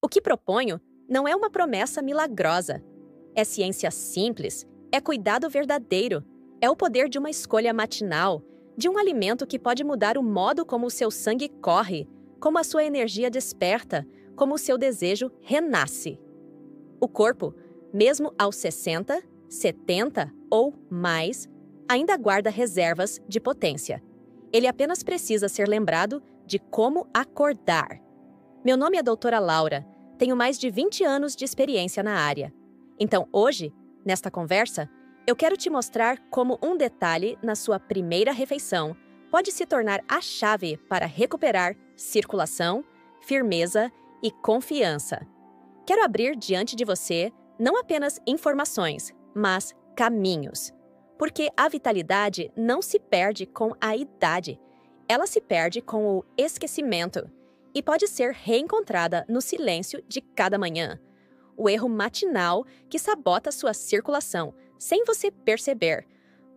O que proponho não é uma promessa milagrosa. É ciência simples, é cuidado verdadeiro, é o poder de uma escolha matinal, de um alimento que pode mudar o modo como o seu sangue corre, como a sua energia desperta, como o seu desejo renasce. O corpo, mesmo aos 60, 70 ou mais, ainda guarda reservas de potência. Ele apenas precisa ser lembrado de como acordar. Meu nome é Doutora Laura, tenho mais de 20 anos de experiência na área. Então hoje, nesta conversa, eu quero te mostrar como um detalhe na sua primeira refeição pode se tornar a chave para recuperar circulação, firmeza e confiança. Quero abrir diante de você não apenas informações, mas caminhos. Porque a vitalidade não se perde com a idade, ela se perde com o esquecimento e pode ser reencontrada no silêncio de cada manhã. O erro matinal que sabota sua circulação, sem você perceber.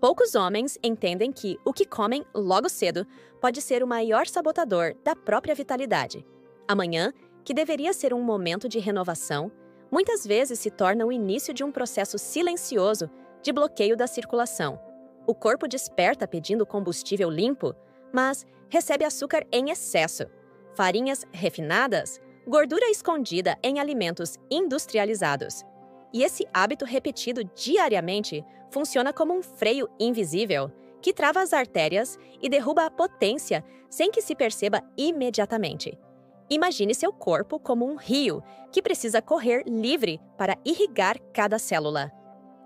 Poucos homens entendem que o que comem logo cedo pode ser o maior sabotador da própria vitalidade. Amanhã, que deveria ser um momento de renovação, muitas vezes se torna o início de um processo silencioso de bloqueio da circulação. O corpo desperta pedindo combustível limpo, mas recebe açúcar em excesso, farinhas refinadas, gordura escondida em alimentos industrializados. E esse hábito repetido diariamente funciona como um freio invisível que trava as artérias e derruba a potência sem que se perceba imediatamente. Imagine seu corpo como um rio que precisa correr livre para irrigar cada célula.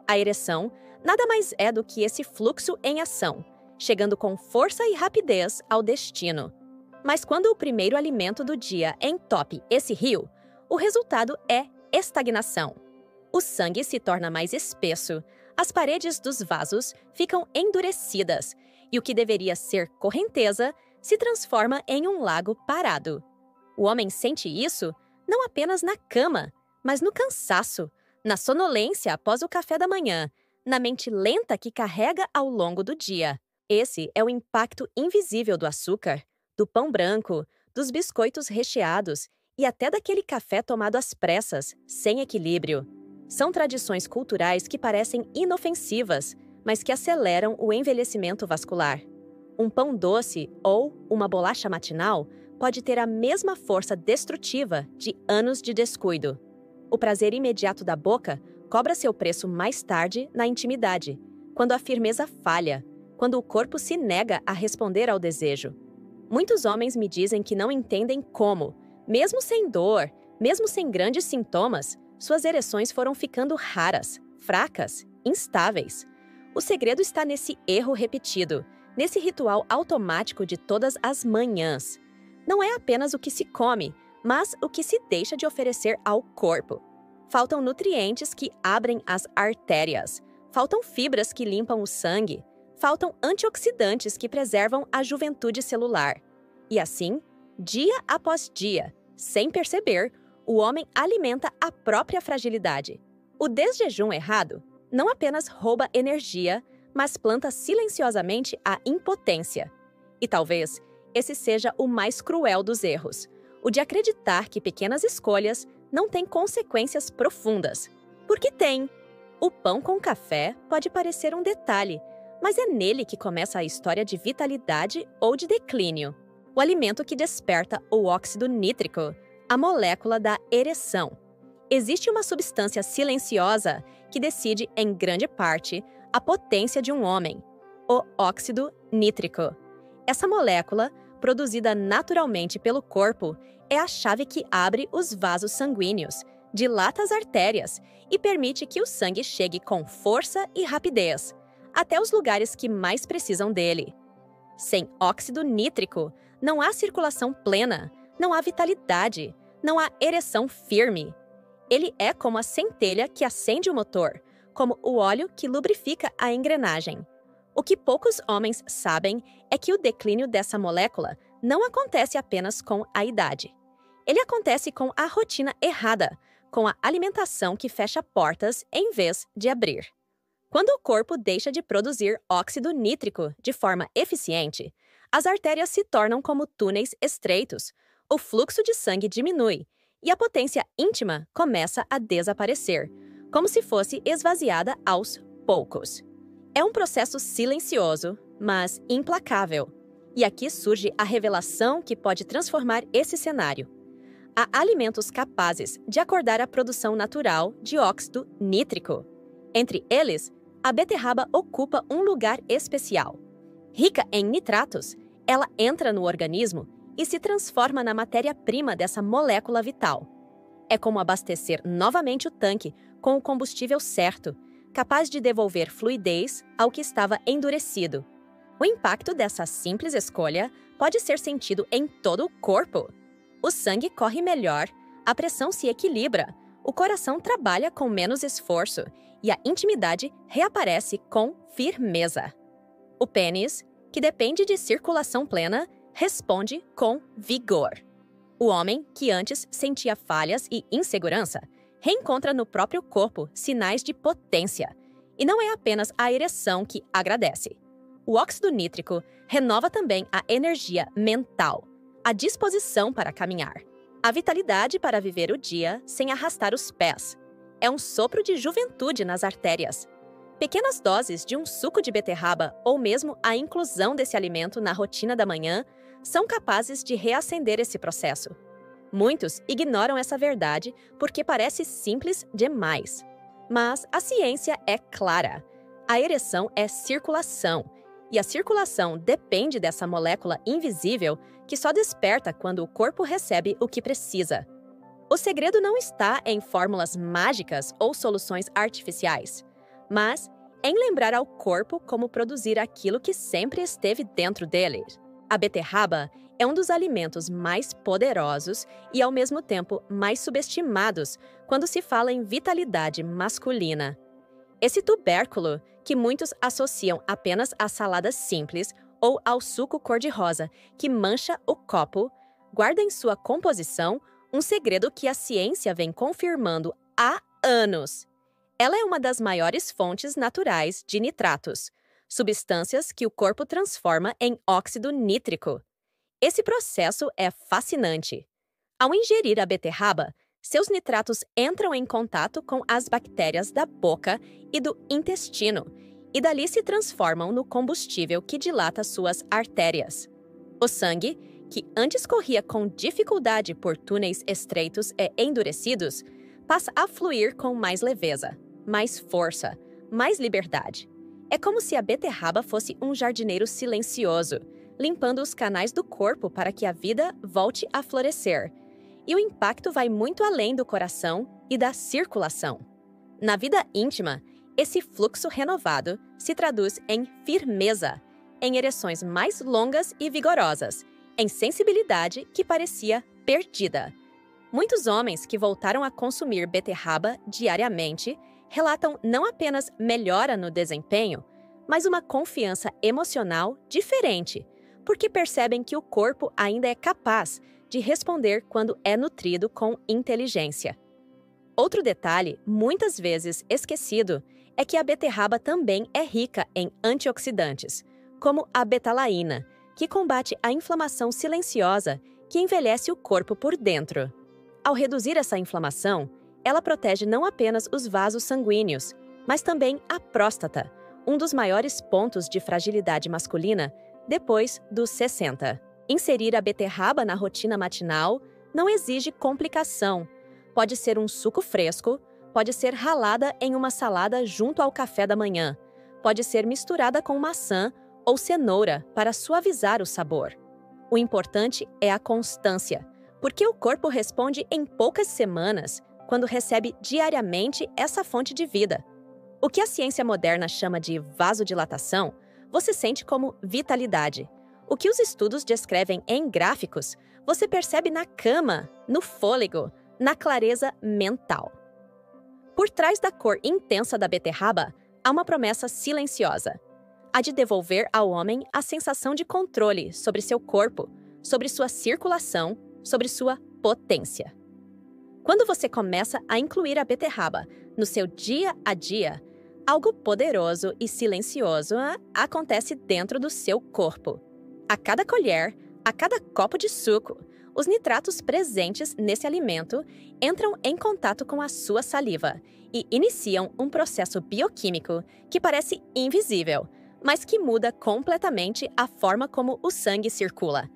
A ereção nada mais é do que esse fluxo em ação, chegando com força e rapidez ao destino. Mas quando o primeiro alimento do dia entope esse rio, o resultado é estagnação. O sangue se torna mais espesso, as paredes dos vasos ficam endurecidas e o que deveria ser correnteza se transforma em um lago parado. O homem sente isso não apenas na cama, mas no cansaço, na sonolência após o café da manhã, na mente lenta que carrega ao longo do dia. Esse é o impacto invisível do açúcar, do pão branco, dos biscoitos recheados e até daquele café tomado às pressas, sem equilíbrio. São tradições culturais que parecem inofensivas, mas que aceleram o envelhecimento vascular. Um pão doce ou uma bolacha matinal pode ter a mesma força destrutiva de anos de descuido. O prazer imediato da boca cobra seu preço mais tarde na intimidade, quando a firmeza falha, quando o corpo se nega a responder ao desejo. Muitos homens me dizem que não entendem como, mesmo sem dor, mesmo sem grandes sintomas, suas ereções foram ficando raras, fracas, instáveis. O segredo está nesse erro repetido, nesse ritual automático de todas as manhãs. Não é apenas o que se come, mas o que se deixa de oferecer ao corpo. Faltam nutrientes que abrem as artérias, faltam fibras que limpam o sangue, faltam antioxidantes que preservam a juventude celular. E assim, dia após dia, sem perceber, o homem alimenta a própria fragilidade. O desjejum errado não apenas rouba energia, mas planta silenciosamente a impotência. E talvez esse seja o mais cruel dos erros, o de acreditar que pequenas escolhas não têm consequências profundas. Porque tem. O pão com café pode parecer um detalhe, mas é nele que começa a história de vitalidade ou de declínio. O alimento que desperta o óxido nítrico, a molécula da ereção. Existe uma substância silenciosa que decide, em grande parte, a potência de um homem, o óxido nítrico. Essa molécula, produzida naturalmente pelo corpo, é a chave que abre os vasos sanguíneos, dilata as artérias e permite que o sangue chegue com força e rapidez, até os lugares que mais precisam dele. Sem óxido nítrico, não há circulação plena, não há vitalidade, não há ereção firme. Ele é como a centelha que acende o motor, como o óleo que lubrifica a engrenagem. O que poucos homens sabem é que o declínio dessa molécula não acontece apenas com a idade. Ele acontece com a rotina errada, com a alimentação que fecha portas em vez de abrir. Quando o corpo deixa de produzir óxido nítrico de forma eficiente, as artérias se tornam como túneis estreitos, o fluxo de sangue diminui e a potência íntima começa a desaparecer, como se fosse esvaziada aos poucos. É um processo silencioso, mas implacável. E aqui surge a revelação que pode transformar esse cenário. Há alimentos capazes de acordar a produção natural de óxido nítrico. Entre eles, a beterraba ocupa um lugar especial. Rica em nitratos, ela entra no organismo e se transforma na matéria-prima dessa molécula vital. É como abastecer novamente o tanque com o combustível certo, capaz de devolver fluidez ao que estava endurecido. O impacto dessa simples escolha pode ser sentido em todo o corpo. O sangue corre melhor, a pressão se equilibra, o coração trabalha com menos esforço e a intimidade reaparece com firmeza. O pênis, que depende de circulação plena, responde com vigor. O homem, que antes sentia falhas e insegurança, reencontra no próprio corpo sinais de potência. E não é apenas a ereção que agradece. O óxido nítrico renova também a energia mental, a disposição para caminhar, a vitalidade para viver o dia sem arrastar os pés. É um sopro de juventude nas artérias. Pequenas doses de um suco de beterraba ou mesmo a inclusão desse alimento na rotina da manhã são capazes de reacender esse processo. Muitos ignoram essa verdade porque parece simples demais. Mas a ciência é clara. A ereção é circulação, e a circulação depende dessa molécula invisível que só desperta quando o corpo recebe o que precisa. O segredo não está em fórmulas mágicas ou soluções artificiais, mas em lembrar ao corpo como produzir aquilo que sempre esteve dentro dele. A beterraba é um dos alimentos mais poderosos e, ao mesmo tempo, mais subestimados quando se fala em vitalidade masculina. Esse tubérculo, que muitos associam apenas a saladas simples ou ao suco cor-de-rosa que mancha o copo, guarda em sua composição um segredo que a ciência vem confirmando há anos. Ela é uma das maiores fontes naturais de nitratos, substâncias que o corpo transforma em óxido nítrico. Esse processo é fascinante. Ao ingerir a beterraba, seus nitratos entram em contato com as bactérias da boca e do intestino, e dali se transformam no combustível que dilata suas artérias. O sangue, que antes corria com dificuldade por túneis estreitos e endurecidos, passa a fluir com mais leveza, mais força, mais liberdade. É como se a beterraba fosse um jardineiro silencioso, limpando os canais do corpo para que a vida volte a florescer. E o impacto vai muito além do coração e da circulação. Na vida íntima, esse fluxo renovado se traduz em firmeza, em ereções mais longas e vigorosas, em sensibilidade que parecia perdida. Muitos homens que voltaram a consumir beterraba diariamente relatam não apenas melhora no desempenho, mas uma confiança emocional diferente, porque percebem que o corpo ainda é capaz de responder quando é nutrido com inteligência. Outro detalhe, muitas vezes esquecido, é que a beterraba também é rica em antioxidantes, como a betalaína, que combate a inflamação silenciosa que envelhece o corpo por dentro. Ao reduzir essa inflamação, ela protege não apenas os vasos sanguíneos, mas também a próstata, um dos maiores pontos de fragilidade masculina depois dos 60. Inserir a beterraba na rotina matinal não exige complicação. Pode ser um suco fresco, pode ser ralada em uma salada junto ao café da manhã, pode ser misturada com maçã ou cenoura para suavizar o sabor. O importante é a constância, porque o corpo responde em poucas semanas quando recebe diariamente essa fonte de vida. O que a ciência moderna chama de vasodilatação, você sente como vitalidade. O que os estudos descrevem em gráficos, você percebe na cama, no fôlego, na clareza mental. Por trás da cor intensa da beterraba, há uma promessa silenciosa: a de devolver ao homem a sensação de controle sobre seu corpo, sobre sua circulação, sobre sua potência. Quando você começa a incluir a beterraba no seu dia a dia, algo poderoso e silencioso acontece dentro do seu corpo. A cada colher, a cada copo de suco, Os nitratos presentes nesse alimento entram em contato com a sua saliva e iniciam um processo bioquímico que parece invisível, mas que muda completamente a forma como o sangue circula.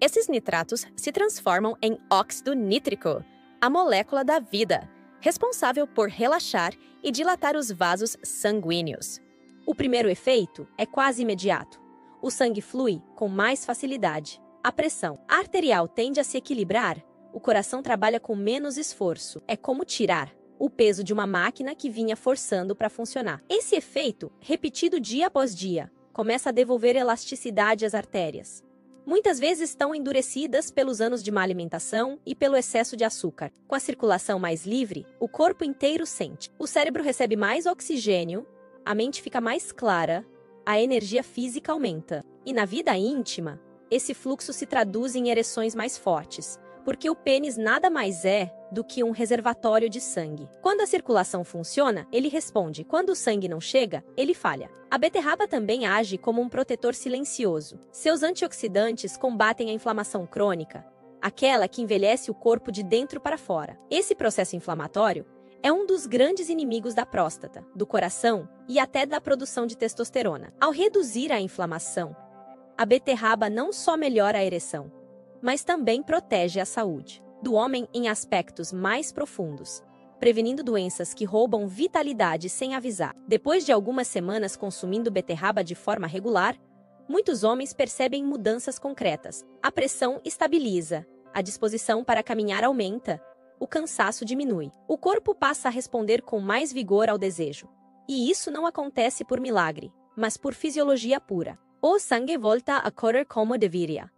Esses nitratos se transformam em óxido nítrico, a molécula da vida, responsável por relaxar e dilatar os vasos sanguíneos. O primeiro efeito é quase imediato. O sangue flui com mais facilidade. A pressão arterial tende a se equilibrar, o coração trabalha com menos esforço. É como tirar o peso de uma máquina que vinha forçando para funcionar. Esse efeito, repetido dia após dia, começa a devolver elasticidade às artérias. Muitas vezes estão endurecidas pelos anos de má alimentação e pelo excesso de açúcar. Com a circulação mais livre, o corpo inteiro sente. O cérebro recebe mais oxigênio, a mente fica mais clara, a energia física aumenta. E na vida íntima, esse fluxo se traduz em ereções mais fortes, porque o pênis nada mais é do que um reservatório de sangue. Quando a circulação funciona, ele responde. Quando o sangue não chega, ele falha. A beterraba também age como um protetor silencioso. Seus antioxidantes combatem a inflamação crônica, aquela que envelhece o corpo de dentro para fora. Esse processo inflamatório é um dos grandes inimigos da próstata, do coração e até da produção de testosterona. Ao reduzir a inflamação, a beterraba não só melhora a ereção, mas também protege a saúde do homem em aspectos mais profundos, prevenindo doenças que roubam vitalidade sem avisar. Depois de algumas semanas consumindo beterraba de forma regular, muitos homens percebem mudanças concretas. A pressão estabiliza, a disposição para caminhar aumenta, o cansaço diminui. O corpo passa a responder com mais vigor ao desejo. E isso não acontece por milagre, mas por fisiologia pura. O sangue volta a correr como deveria.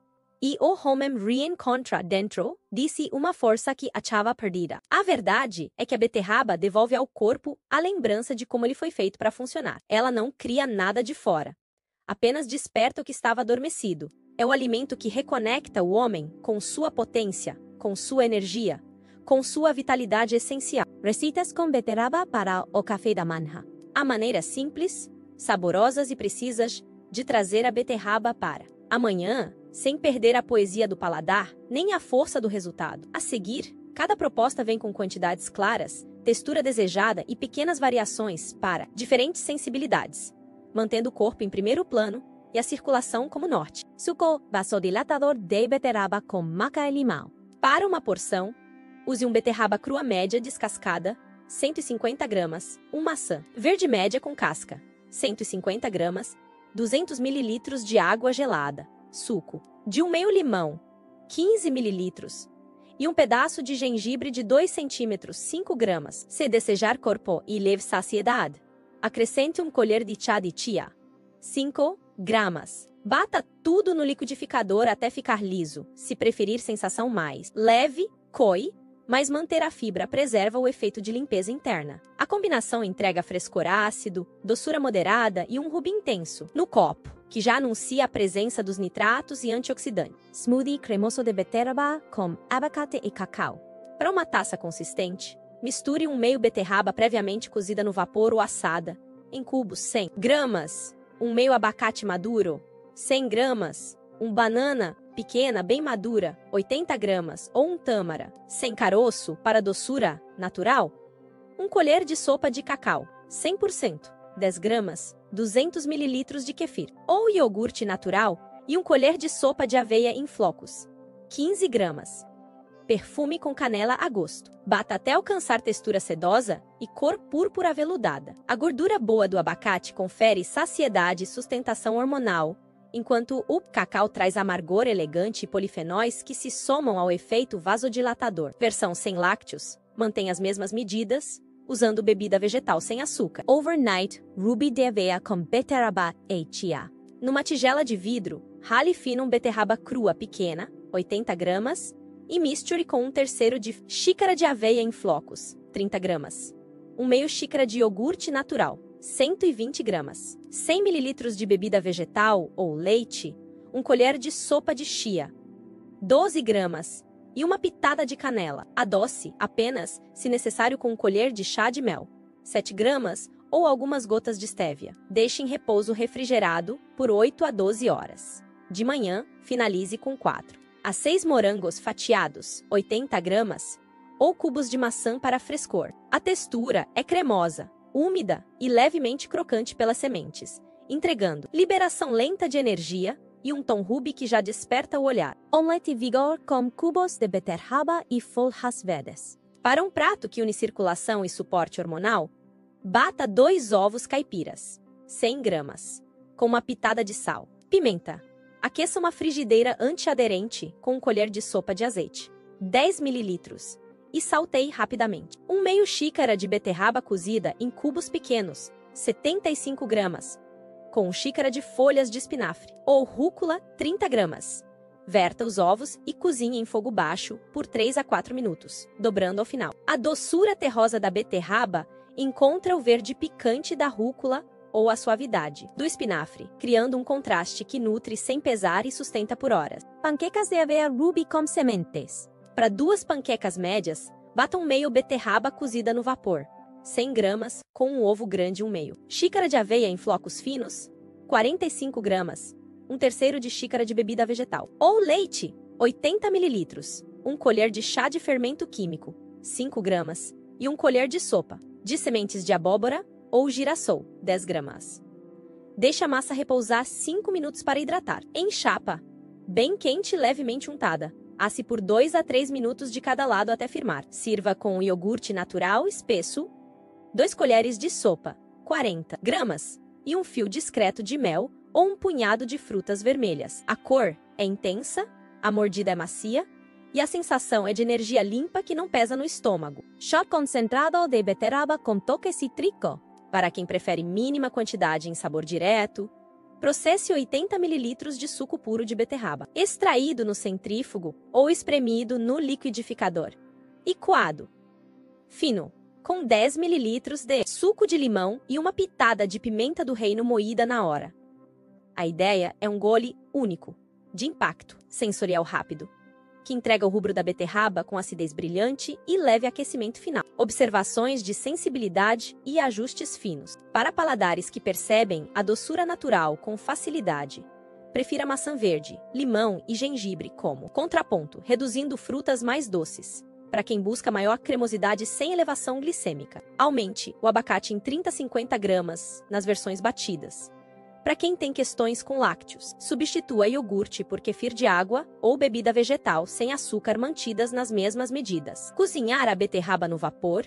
E o homem reencontra dentro de si uma força que achava perdida. A verdade é que a beterraba devolve ao corpo a lembrança de como ele foi feito para funcionar. Ela não cria nada de fora. Apenas desperta o que estava adormecido. É o alimento que reconecta o homem com sua potência, com sua energia, com sua vitalidade essencial. Receitas com beterraba para o café da manhã. Há maneiras simples, saborosas e precisas de trazer a beterraba para amanhã, sem perder a poesia do paladar, nem a força do resultado. A seguir, cada proposta vem com quantidades claras, textura desejada e pequenas variações para diferentes sensibilidades, mantendo o corpo em primeiro plano e a circulação como norte. Suco vasodilatador de beterraba com maca e limão. Para uma porção, use um beterraba crua média descascada, 150 gramas, maçã verde média com casca, 150 gramas, 200 ml de água gelada, suco de meio limão, 15 ml, e um pedaço de gengibre de 2 cm, 5 gramas. Se desejar corpo e leve saciedade, acrescente colher de chá de chia, 5 gramas. Bata tudo no liquidificador até ficar liso, se preferir sensação mais leve, coe, mas manter a fibra preserva o efeito de limpeza interna. A combinação entrega frescor ácido, doçura moderada e um rubi intenso no copo, que já anuncia a presença dos nitratos e antioxidantes. Smoothie cremoso de beterraba com abacate e cacau. Para uma taça consistente, misture meio beterraba previamente cozida no vapor ou assada, em cubos 100 gramas, meio abacate maduro, 100 gramas, banana pequena bem madura, 80 gramas, ou tâmara, sem caroço, para doçura natural, colher de sopa de cacau, 100%, 10 gramas, 200 ml de kefir, ou iogurte natural, e colher de sopa de aveia em flocos, 15 gramas. Perfume com canela a gosto. Bata até alcançar textura sedosa e cor púrpura aveludada. A gordura boa do abacate confere saciedade e sustentação hormonal, enquanto o cacau traz amargor elegante e polifenóis que se somam ao efeito vasodilatador. Versão sem lácteos, mantém as mesmas medidas, usando bebida vegetal sem açúcar. Overnight ruby de aveia com beterraba e chia. Numa tigela de vidro, rale fino beterraba crua pequena, 80 gramas, e misture com 1/3 de xícara de aveia em flocos, 30 gramas. Meio xícara de iogurte natural, 120 gramas. 100 ml de bebida vegetal ou leite, colher de sopa de chia, 12 gramas, e uma pitada de canela. Adoce apenas, se necessário, com colher de chá de mel, 7 gramas, ou algumas gotas de estévia. Deixe em repouso refrigerado por 8 a 12 horas. De manhã, finalize com 4 a 6 morangos fatiados, 80 gramas, ou cubos de maçã para frescor. A textura é cremosa, úmida e levemente crocante pelas sementes, entregando liberação lenta de energia e um tom ruby que já desperta o olhar. Omelete vigor com cubos de beterraba e folhas verdes. Para um prato que une circulação e suporte hormonal, bata 2 ovos caipiras, 100 gramas, com uma pitada de sal. Pimenta. Aqueça uma frigideira antiaderente com um colher de sopa de azeite, 10 ml, e salteie rapidamente. Meio xícara de beterraba cozida em cubos pequenos, 75 gramas, com 1 xícara de folhas de espinafre, ou rúcula, 30 gramas. Verta os ovos e cozinhe em fogo baixo por 3 a 4 minutos, dobrando ao final. A doçura terrosa da beterraba encontra o verde picante da rúcula ou a suavidade do espinafre, criando um contraste que nutre sem pesar e sustenta por horas. Panquecas de aveia ruby com sementes. Para 2 panquecas médias, batam meio beterraba cozida no vapor, 100 gramas, com um ovo grande 1/2. Xícara de aveia em flocos finos, 45 gramas, 1/3 de xícara de bebida vegetal. Ou leite, 80 ml, 1 colher de chá de fermento químico, 5 gramas, e 1 colher de sopa de sementes de abóbora ou girassol, 10 gramas. Deixe a massa repousar 5 minutos para hidratar. Em chapa, bem quente e levemente untada. Asse por 2 a 3 minutos de cada lado até firmar. Sirva com iogurte natural espesso, 2 colheres de sopa, 40 gramas, e um fio discreto de mel ou um punhado de frutas vermelhas. A cor é intensa, a mordida é macia e a sensação é de energia limpa que não pesa no estômago. Shot concentrado de beterraba com toque cítrico. Para quem prefere mínima quantidade em sabor direto, processe 80 ml de suco puro de beterraba, extraído no centrífugo ou espremido no liquidificador, e coado fino, com 10 ml de suco de limão e uma pitada de pimenta do reino moída na hora. A ideia é um gole único, de impacto sensorial rápido, que entrega o rubro da beterraba com acidez brilhante e leve aquecimento final. Observações de sensibilidade e ajustes finos. Para paladares que percebem a doçura natural com facilidade, prefira maçã verde, limão e gengibre como contraponto, reduzindo frutas mais doces. Para quem busca maior cremosidade sem elevação glicêmica, aumente o abacate em 30 a 50 gramas nas versões batidas. Para quem tem questões com lácteos, substitua iogurte por kefir de água ou bebida vegetal sem açúcar mantidas nas mesmas medidas. Cozinhar a beterraba no vapor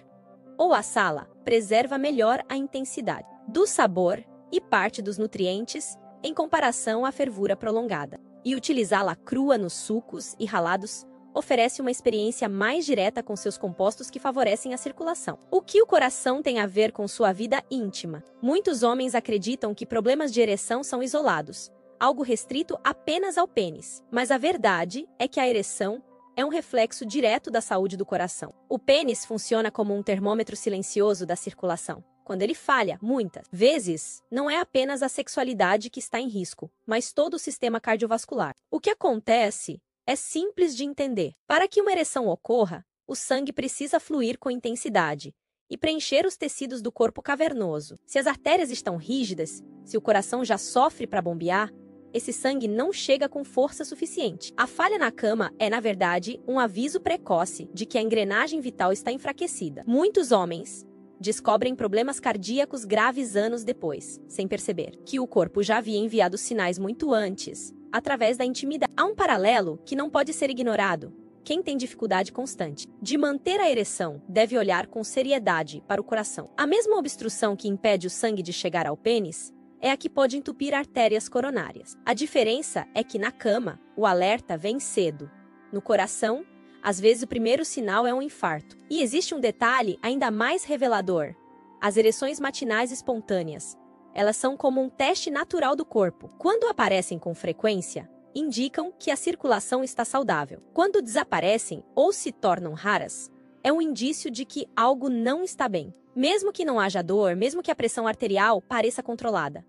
ou assá-la preserva melhor a intensidade do sabor e parte dos nutrientes em comparação à fervura prolongada. E utilizá-la crua nos sucos e ralados oferece uma experiência mais direta com seus compostos que favorecem a circulação. O que o coração tem a ver com sua vida íntima? Muitos homens acreditam que problemas de ereção são isolados, algo restrito apenas ao pênis. Mas a verdade é que a ereção é um reflexo direto da saúde do coração. O pênis funciona como um termômetro silencioso da circulação. Quando ele falha, muitas vezes, não é apenas a sexualidade que está em risco, mas todo o sistema cardiovascular. O que acontece é simples de entender. Para que uma ereção ocorra, o sangue precisa fluir com intensidade e preencher os tecidos do corpo cavernoso. Se as artérias estão rígidas, se o coração já sofre para bombear, esse sangue não chega com força suficiente. A falha na cama é, na verdade, um aviso precoce de que a engrenagem vital está enfraquecida. Muitos homens descobrem problemas cardíacos graves anos depois, sem perceber que o corpo já havia enviado sinais muito antes, através da intimidade. Há um paralelo que não pode ser ignorado. Quem tem dificuldade constante de manter a ereção deve olhar com seriedade para o coração. A mesma obstrução que impede o sangue de chegar ao pênis é a que pode entupir artérias coronárias. A diferença é que na cama, o alerta vem cedo. No coração, às vezes o primeiro sinal é um infarto. E existe um detalhe ainda mais revelador. As ereções matinais espontâneas. Elas são como um teste natural do corpo. Quando aparecem com frequência, indicam que a circulação está saudável. Quando desaparecem ou se tornam raras, é um indício de que algo não está bem. Mesmo que não haja dor, mesmo que a pressão arterial pareça controlada.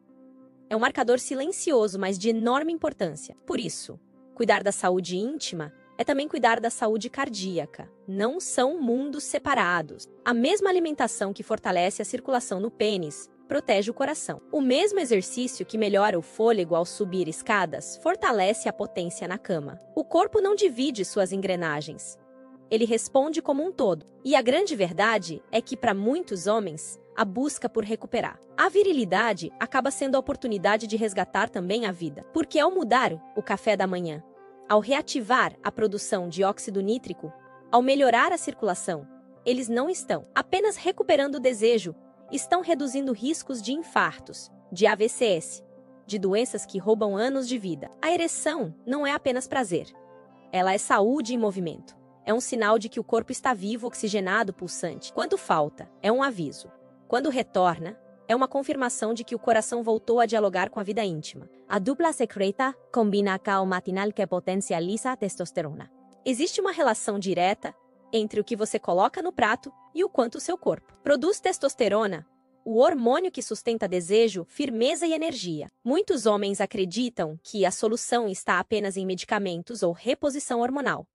É um marcador silencioso, mas de enorme importância. Por isso, cuidar da saúde íntima é também cuidar da saúde cardíaca. Não são mundos separados. A mesma alimentação que fortalece a circulação no pênis protege o coração. O mesmo exercício que melhora o fôlego ao subir escadas fortalece a potência na cama. O corpo não divide suas engrenagens. Ele responde como um todo. E a grande verdade é que, para muitos homens, a busca por recuperar a virilidade acaba sendo a oportunidade de resgatar também a vida. Porque ao mudar o café da manhã, ao reativar a produção de óxido nítrico, ao melhorar a circulação, eles não estão apenas recuperando o desejo, estão reduzindo riscos de infartos, de AVCs, de doenças que roubam anos de vida. A ereção não é apenas prazer. Ela é saúde em movimento. É um sinal de que o corpo está vivo, oxigenado, pulsante. Quando falta, é um aviso. Quando retorna, é uma confirmação de que o coração voltou a dialogar com a vida íntima. A dupla secreta combina cao matinal que potencializa a testosterona. Existe uma relação direta entre o que você coloca no prato e o quanto o seu corpo produz testosterona, o hormônio que sustenta desejo, firmeza e energia. Muitos homens acreditam que a solução está apenas em medicamentos ou reposição hormonal,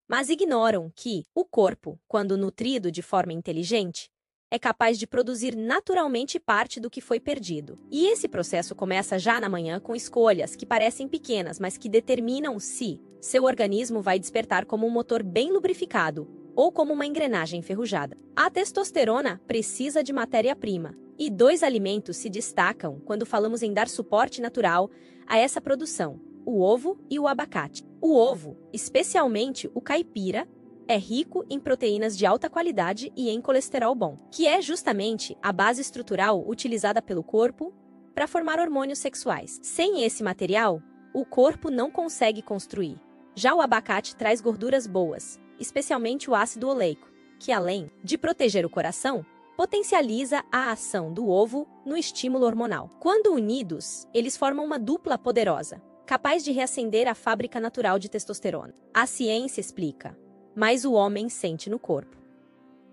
mas ignoram que o corpo, quando nutrido de forma inteligente, é capaz de produzir naturalmente parte do que foi perdido. E esse processo começa já na manhã com escolhas que parecem pequenas, mas que determinam se seu organismo vai despertar como um motor bem lubrificado ou como uma engrenagem enferrujada. A testosterona precisa de matéria-prima, e 2 alimentos se destacam quando falamos em dar suporte natural a essa produção: o ovo e o abacate. O ovo, especialmente o caipira, é rico em proteínas de alta qualidade e em colesterol bom, que é justamente a base estrutural utilizada pelo corpo para formar hormônios sexuais. Sem esse material, o corpo não consegue construir. Já o abacate traz gorduras boas, especialmente o ácido oleico, que além de proteger o coração, potencializa a ação do ovo no estímulo hormonal. Quando unidos, eles formam uma dupla poderosa, capaz de reacender a fábrica natural de testosterona. A ciência explica, mas o homem sente no corpo.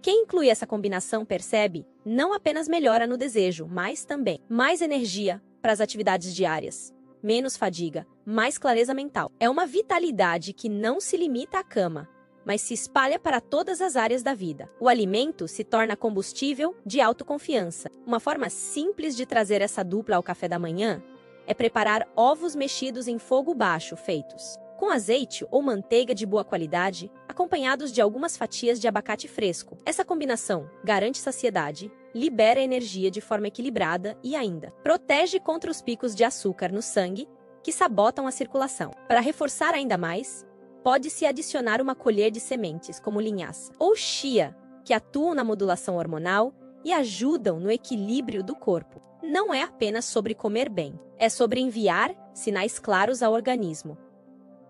Quem inclui essa combinação percebe não apenas melhora no desejo, mas também mais energia para as atividades diárias, menos fadiga, mais clareza mental. É uma vitalidade que não se limita à cama, mas se espalha para todas as áreas da vida. O alimento se torna combustível de autoconfiança. Uma forma simples de trazer essa dupla ao café da manhã é preparar ovos mexidos em fogo baixo feitos com azeite ou manteiga de boa qualidade, acompanhados de algumas fatias de abacate fresco. Essa combinação garante saciedade, libera energia de forma equilibrada e ainda protege contra os picos de açúcar no sangue que sabotam a circulação. Para reforçar ainda mais, pode-se adicionar uma colher de sementes, como linhaça ou chia, que atuam na modulação hormonal e ajudam no equilíbrio do corpo. Não é apenas sobre comer bem, é sobre enviar sinais claros ao organismo.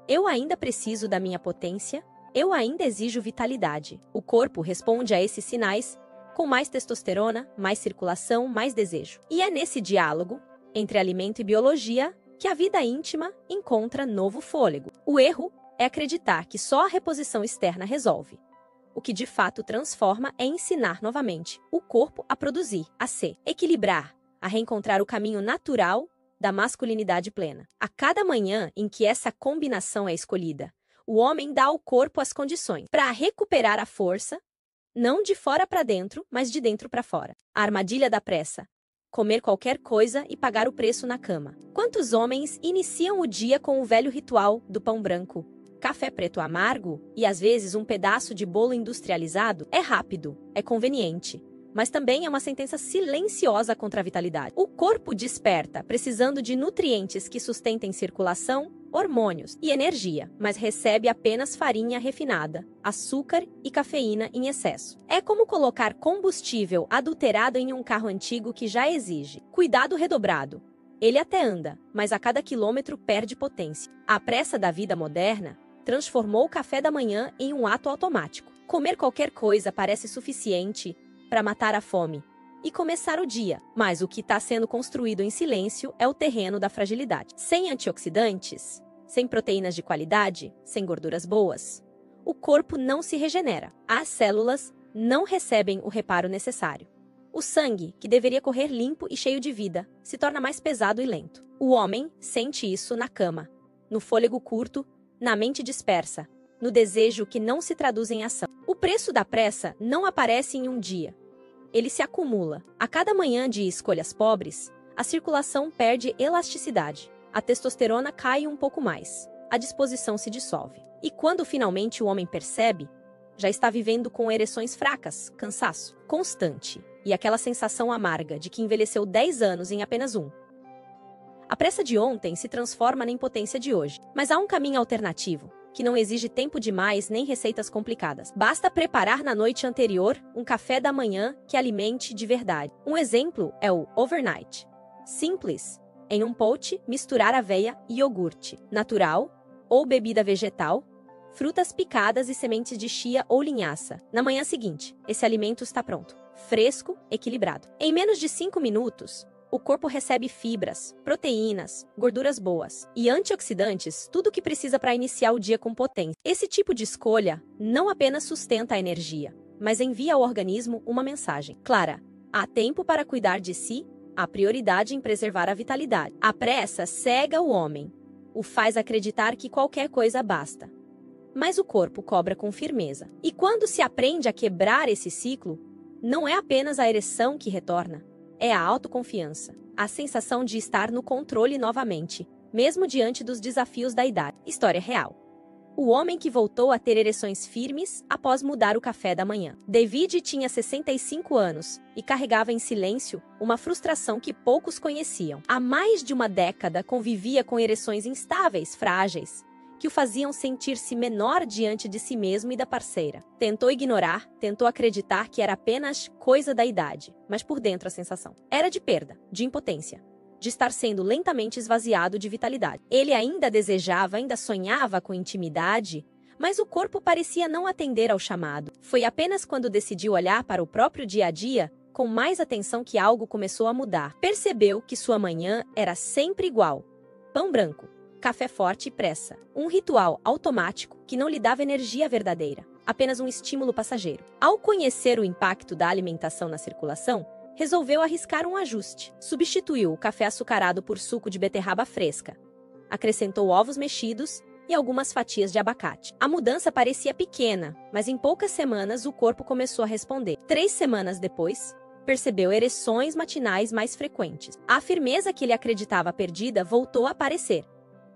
Eu ainda preciso da minha potência, eu ainda exijo vitalidade. O corpo responde a esses sinais com mais testosterona, mais circulação, mais desejo. E é nesse diálogo entre alimento e biologia que a vida íntima encontra novo fôlego. O erro é acreditar que só a reposição externa resolve. O que de fato transforma é ensinar novamente o corpo a produzir, a se equilibrar, a reencontrar o caminho natural da masculinidade plena. A cada manhã em que essa combinação é escolhida, o homem dá ao corpo as condições para recuperar a força, não de fora para dentro, mas de dentro para fora. A armadilha da pressa: comer qualquer coisa e pagar o preço na cama. Quantos homens iniciam o dia com o velho ritual do pão branco, café preto amargo e às vezes um pedaço de bolo industrializado? É rápido, é conveniente, mas também é uma sentença silenciosa contra a vitalidade. O corpo desperta, precisando de nutrientes que sustentem circulação, hormônios e energia, mas recebe apenas farinha refinada, açúcar e cafeína em excesso. É como colocar combustível adulterado em um carro antigo que já exige cuidado redobrado. Ele até anda, mas a cada quilômetro perde potência. A pressa da vida moderna transformou o café da manhã em um ato automático. Comer qualquer coisa parece suficiente para matar a fome e começar o dia, mas o que está sendo construído em silêncio é o terreno da fragilidade. Sem antioxidantes, sem proteínas de qualidade, sem gorduras boas, o corpo não se regenera. As células não recebem o reparo necessário. O sangue, que deveria correr limpo e cheio de vida, se torna mais pesado e lento. O homem sente isso na cama, no fôlego curto, na mente dispersa, no desejo que não se traduz em ação. O preço da pressa não aparece em um dia. ele se acumula. A cada manhã de escolhas pobres, a circulação perde elasticidade. A testosterona cai um pouco mais. A disposição se dissolve. E quando finalmente o homem percebe, já está vivendo com ereções fracas, cansaço constante e aquela sensação amarga de que envelheceu 10 anos em apenas um. A pressa de ontem se transforma na impotência de hoje. Mas há um caminho alternativo, que não exige tempo demais nem receitas complicadas. Basta preparar na noite anterior um café da manhã que alimente de verdade. Um exemplo é o overnight. Simples. Em um pote, misturar aveia e iogurte, natural ou bebida vegetal, frutas picadas e sementes de chia ou linhaça. Na manhã seguinte, esse alimento está pronto, fresco, equilibrado. Em menos de 5 minutos, o corpo recebe fibras, proteínas, gorduras boas e antioxidantes, tudo o que precisa para iniciar o dia com potência. Esse tipo de escolha não apenas sustenta a energia, mas envia ao organismo uma mensagem clara: há tempo para cuidar de si, há prioridade em preservar a vitalidade. A pressa cega o homem, o faz acreditar que qualquer coisa basta. Mas o corpo cobra com firmeza. E quando se aprende a quebrar esse ciclo, não é apenas a ereção que retorna, é a autoconfiança, a sensação de estar no controle novamente, mesmo diante dos desafios da idade. História real. O homem que voltou a ter ereções firmes após mudar o café da manhã. David tinha 65 anos e carregava em silêncio uma frustração que poucos conheciam. Há mais de uma década convivia com ereções instáveis, frágeis, que o faziam sentir-se menor diante de si mesmo e da parceira. Tentou ignorar, tentou acreditar que era apenas coisa da idade, mas por dentro a sensação era de perda, de impotência, de estar sendo lentamente esvaziado de vitalidade. Ele ainda desejava, ainda sonhava com intimidade, mas o corpo parecia não atender ao chamado. Foi apenas quando decidiu olhar para o próprio dia a dia com mais atenção que algo começou a mudar. Percebeu que sua manhã era sempre igual: pão branco, café forte e pressa. Um ritual automático que não lhe dava energia verdadeira, apenas um estímulo passageiro. Ao conhecer o impacto da alimentação na circulação, resolveu arriscar um ajuste. Substituiu o café açucarado por suco de beterraba fresca. Acrescentou ovos mexidos e algumas fatias de abacate. A mudança parecia pequena, mas em poucas semanas o corpo começou a responder. 3 semanas depois, percebeu ereções matinais mais frequentes. A firmeza que ele acreditava perdida voltou a aparecer.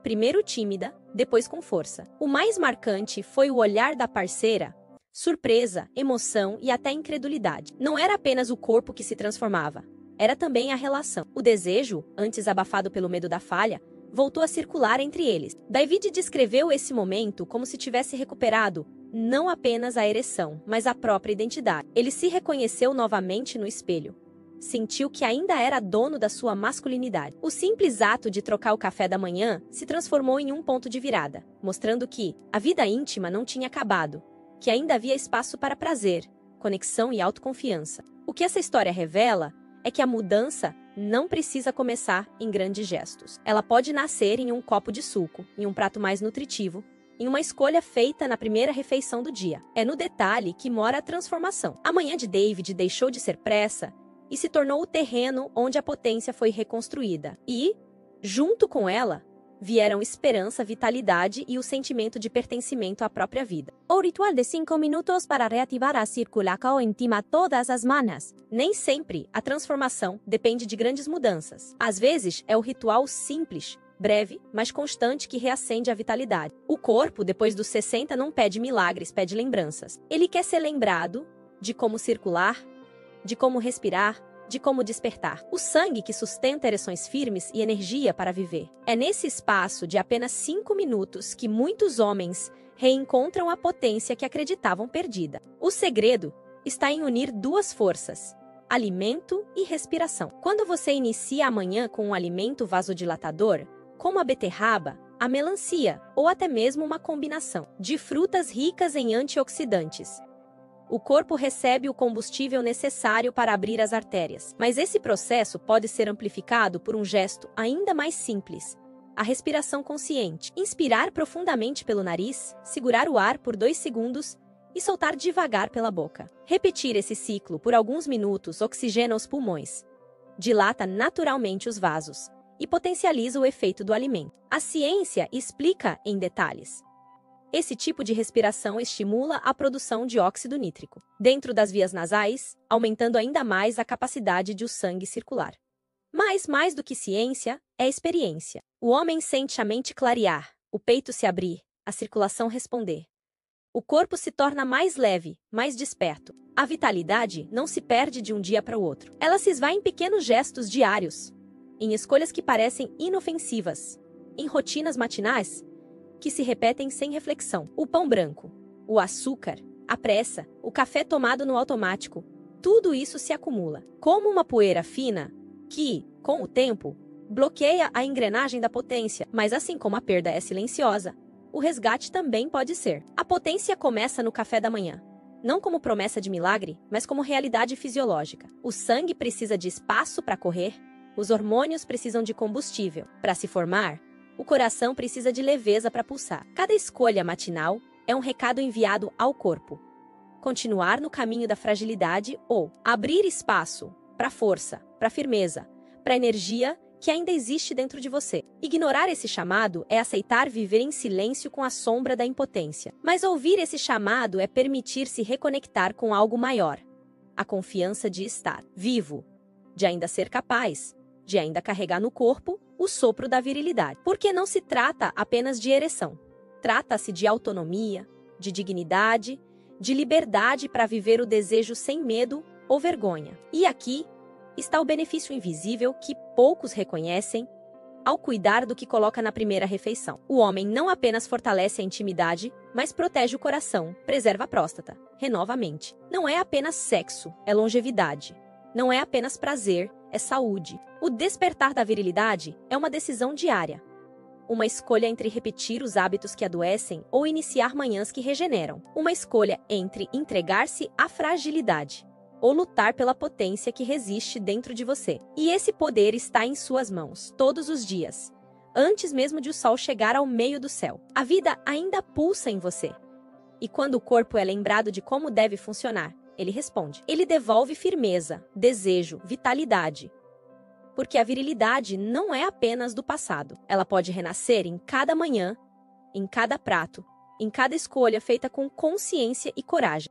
Primeiro tímida, depois com força. O mais marcante foi o olhar da parceira: surpresa, emoção e até incredulidade. Não era apenas o corpo que se transformava, era também a relação. O desejo, antes abafado pelo medo da falha, voltou a circular entre eles. David descreveu esse momento como se tivesse recuperado não apenas a ereção, mas a própria identidade. Ele se reconheceu novamente no espelho. Sentiu que ainda era dono da sua masculinidade. O simples ato de trocar o café da manhã se transformou em um ponto de virada, mostrando que a vida íntima não tinha acabado, que ainda havia espaço para prazer, conexão e autoconfiança. O que essa história revela é que a mudança não precisa começar em grandes gestos. Ela pode nascer em um copo de suco, em um prato mais nutritivo, em uma escolha feita na primeira refeição do dia. É no detalhe que mora a transformação. A manhã de David deixou de ser pressa e se tornou o terreno onde a potência foi reconstruída. E, junto com ela, vieram esperança, vitalidade e o sentimento de pertencimento à própria vida. O ritual de 5 minutos para reativar a circulação íntima todas as manhãs. Nem sempre a transformação depende de grandes mudanças. Às vezes é o ritual simples, breve, mas constante que reacende a vitalidade. O corpo, depois dos 60, não pede milagres, pede lembranças. Ele quer ser lembrado de como circular, de como respirar, de como despertar. O sangue que sustenta ereções firmes e energia para viver. É nesse espaço de apenas 5 minutos que muitos homens reencontram a potência que acreditavam perdida. O segredo está em unir 2 forças: alimento e respiração. Quando você inicia a manhã com um alimento vasodilatador, como a beterraba, a melancia ou até mesmo uma combinação de frutas ricas em antioxidantes, o corpo recebe o combustível necessário para abrir as artérias. Mas esse processo pode ser amplificado por um gesto ainda mais simples: a respiração consciente. Inspirar profundamente pelo nariz, segurar o ar por 2 segundos e soltar devagar pela boca. Repetir esse ciclo por alguns minutos oxigena os pulmões, dilata naturalmente os vasos e potencializa o efeito do alimento. A ciência explica em detalhes. Esse tipo de respiração estimula a produção de óxido nítrico dentro das vias nasais, aumentando ainda mais a capacidade de o sangue circular. Mas, mais do que ciência, é experiência. O homem sente a mente clarear, o peito se abrir, a circulação responder. O corpo se torna mais leve, mais desperto. A vitalidade não se perde de um dia para o outro. Ela se esvai em pequenos gestos diários, em escolhas que parecem inofensivas, em rotinas matinais que se repetem sem reflexão. O pão branco, o açúcar, a pressa, o café tomado no automático, tudo isso se acumula, como uma poeira fina que, com o tempo, bloqueia a engrenagem da potência. Mas assim como a perda é silenciosa, o resgate também pode ser. A potência começa no café da manhã, não como promessa de milagre, mas como realidade fisiológica. O sangue precisa de espaço para correr, os hormônios precisam de combustível para se formar, o coração precisa de leveza para pulsar. Cada escolha matinal é um recado enviado ao corpo. Continuar no caminho da fragilidade ou abrir espaço para força, para firmeza, para energia que ainda existe dentro de você. Ignorar esse chamado é aceitar viver em silêncio com a sombra da impotência. Mas ouvir esse chamado é permitir-se reconectar com algo maior. A confiança de estar vivo, de ainda ser capaz, de ainda carregar no corpo o sopro da virilidade. Porque não se trata apenas de ereção. Trata-se de autonomia, de dignidade, de liberdade para viver o desejo sem medo ou vergonha. E aqui está o benefício invisível que poucos reconhecem ao cuidar do que coloca na primeira refeição. O homem não apenas fortalece a intimidade, mas protege o coração, preserva a próstata, renova a mente. Não é apenas sexo, é longevidade. Não é apenas prazer, é saúde. O despertar da virilidade é uma decisão diária. Uma escolha entre repetir os hábitos que adoecem ou iniciar manhãs que regeneram. Uma escolha entre entregar-se à fragilidade ou lutar pela potência que resiste dentro de você. E esse poder está em suas mãos, todos os dias, antes mesmo de o sol chegar ao meio do céu. A vida ainda pulsa em você. E quando o corpo é lembrado de como deve funcionar, ele responde. Ele devolve firmeza, desejo, vitalidade. Porque a virilidade não é apenas do passado. Ela pode renascer em cada manhã, em cada prato, em cada escolha feita com consciência e coragem.